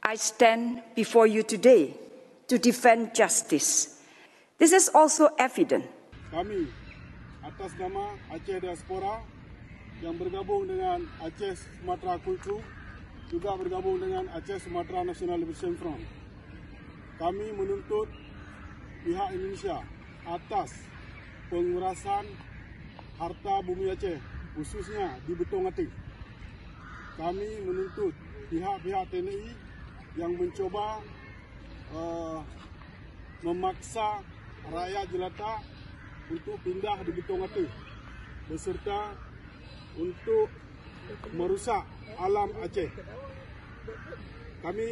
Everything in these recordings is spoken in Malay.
I stand before you today to defend justice. This is also evident. Kami atas nama Aceh Diaspora yang bergabung dengan Aceh Sumatera Kultu, juga bergabung dengan Aceh Sumatera National Liberation Front. Kami menuntut pihak Indonesia atas pengerasan harta bumi Aceh, khususnya di Betong Atik. Kami menuntut pihak-pihak TNI yang mencoba memaksa rakyat jelata untuk pindah di Betong Atik, beserta untuk merusak alam Aceh. Kami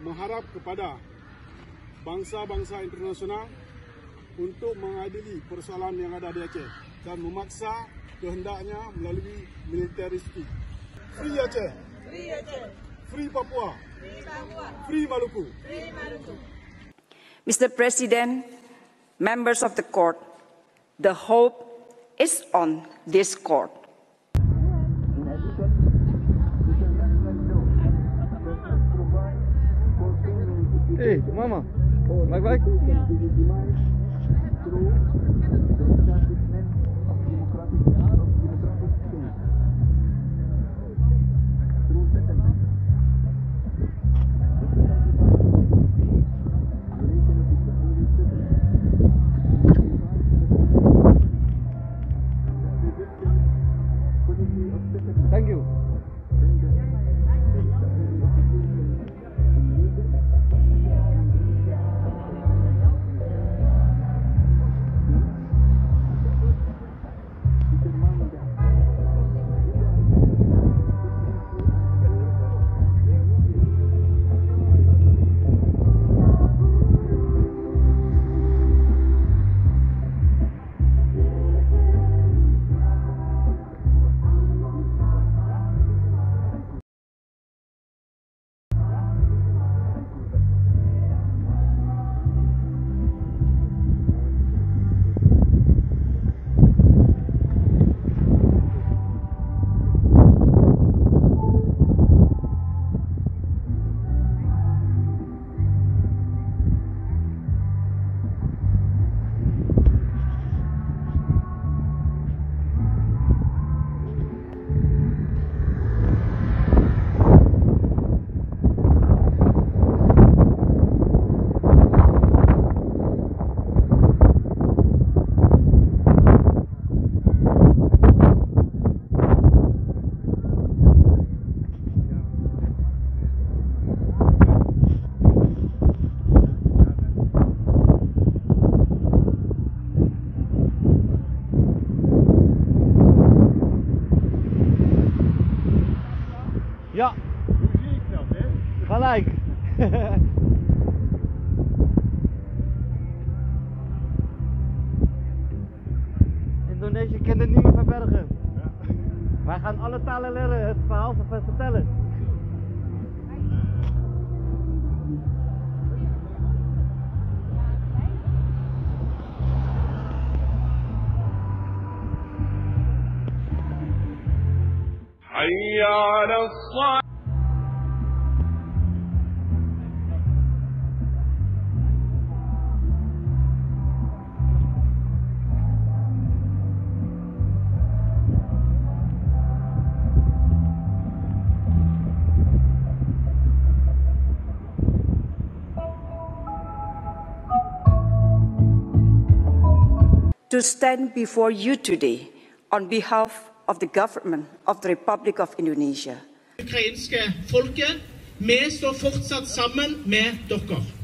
mengharap kepada bangsa-bangsa internasional untuk mengadili persoalan yang ada di Aceh dan memaksa kehendaknya melalui militeristik. Free Aceh, free Aceh, free Papua, free Papua, free Maluku. Free Maluku. Mr. President, members of the court, the hope is on this court. Hey, Mama, baik-baik. Thank you. Ja, gelijk. Indonesië kan het niet meer verbergen. Ja. Wij gaan alle talen leren, het verhaal vertellen. حي على الصلاة. To stand before you today on behalf of the government of the Republic of Indonesia. Ukrainske folket, vi står fortsatt sammen med dere.